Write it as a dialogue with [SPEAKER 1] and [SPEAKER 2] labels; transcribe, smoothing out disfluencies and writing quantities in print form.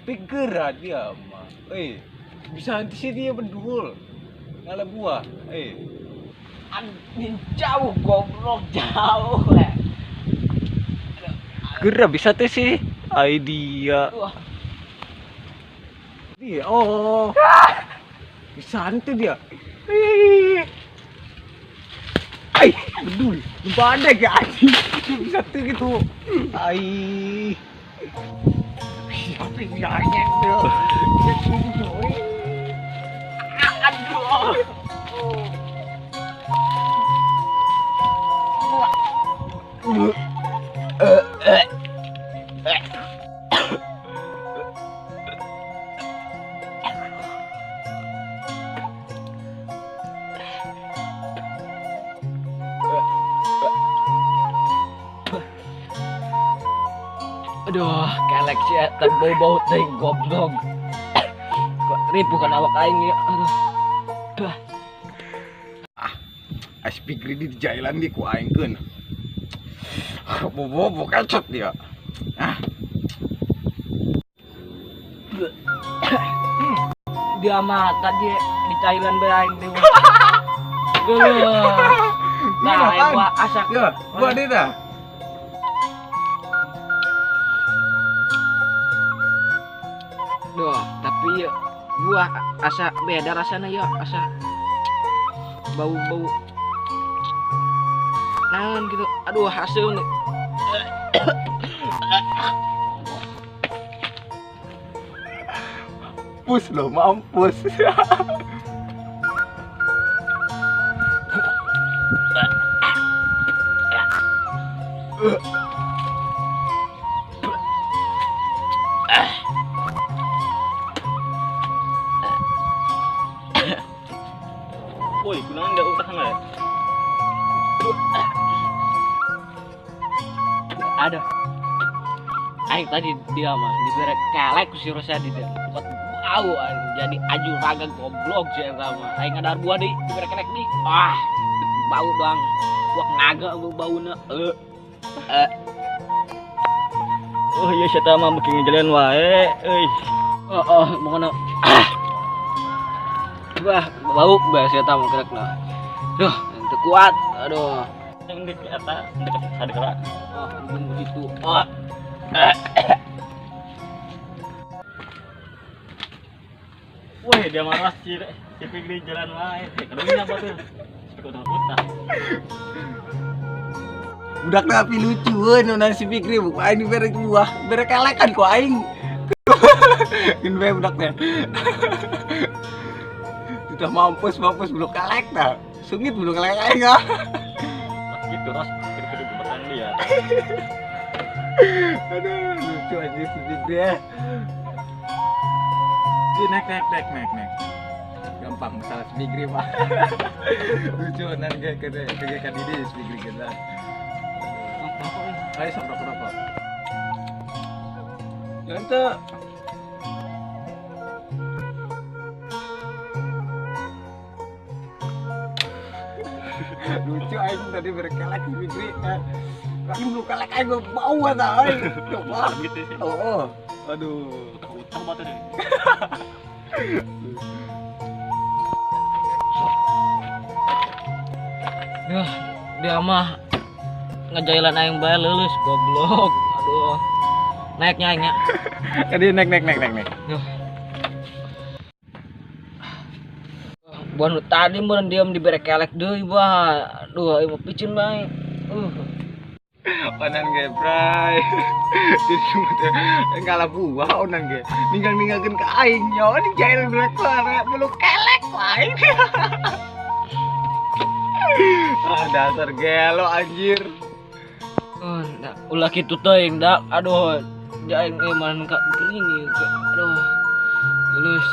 [SPEAKER 1] Pikir dia mah. Bisa di sini ya bedul. Ngalah buah.
[SPEAKER 2] Anjing jauh goblok jauh.
[SPEAKER 1] Gerak bisa tuh sih. Idea.
[SPEAKER 2] Wah.
[SPEAKER 1] Dia bisa tuh dia. Bedul. Badai ke anjing. Bisa tuh gitu.
[SPEAKER 2] Tapi bilangnya tuh. Aduh. Aduh, kelek sih, tapi bau-bau teh goblok. Kok ribu kan awak aing ya. Aduh.
[SPEAKER 1] Aspik di jalan di ku aingkeun. Bobo kacot dia.
[SPEAKER 2] Dia mah tadi di Thailand bae aing teh. Nah, gua asak.
[SPEAKER 1] Ya, gua dia dah.
[SPEAKER 2] Duh, tapi gua asa beda rasanya ya, asa bau-bau naon gitu. Aduh, hasil nih.
[SPEAKER 1] Mampus lo, mampus.
[SPEAKER 3] Woi, kunaon enggak utah enggak?
[SPEAKER 2] Ada. Aing tadi dia mah diberi kelek ku si Rosadi teh. Buat bau jadi aju raga goblok sih eta mah. Aing ngadar buah deui diberi kelek deui. Bau doang. Buak naga bauna.
[SPEAKER 3] Oh iya saya mah beuki ngejalan wae,
[SPEAKER 2] Mongona. Wah, bau bae si eta mah kerekna. Duh, teu kuat. Aduh.
[SPEAKER 3] yang di eta dekat sadekara.
[SPEAKER 2] Begitu.
[SPEAKER 3] Wah, dia marah si Fikri jalan wae. Kedunya apa tuh? Utah.
[SPEAKER 1] Budak tapi lucueun nona si Fikri buku aing bere buah, bere kelekan ku aing. Ini bae budak teh. Sudah mampus belum kelek dah. Sungit belum kelek aing ah.
[SPEAKER 3] Gitu ras kedua bertahan dia.
[SPEAKER 1] Aduh, lucu aja si Fikri ya. Nek. Gampang masalah si Fikri mah. Lucu nan ge kan ide si Fikri kita. Ayo sok rokok. Nanti lucu aing tadi berkelek si Fikri. Aing belum kelek aing bau ata aing. Coba
[SPEAKER 3] Gitu sih.
[SPEAKER 1] Aduh.
[SPEAKER 3] Utah batu deh.
[SPEAKER 2] Duh, dia mah ngejailan aing bae leuleus goblok. Aduh. Naiknya aing nya.
[SPEAKER 1] Tadi nek.
[SPEAKER 2] Duh. Buan tadi mun diam dibere kelek deui bah. Aduh, ieu mah picin bae.
[SPEAKER 1] Onan ge bray. Di rumah teh ngalah buah onan ge. Ninggal-ninggalkeun ka aing nya di jail belek bare belum kelek aing. Dasar gelo anjir.
[SPEAKER 2] Da ulah kitu teuing da. Aduh, jaing man ka geuning ieu. Aduh. Lulus.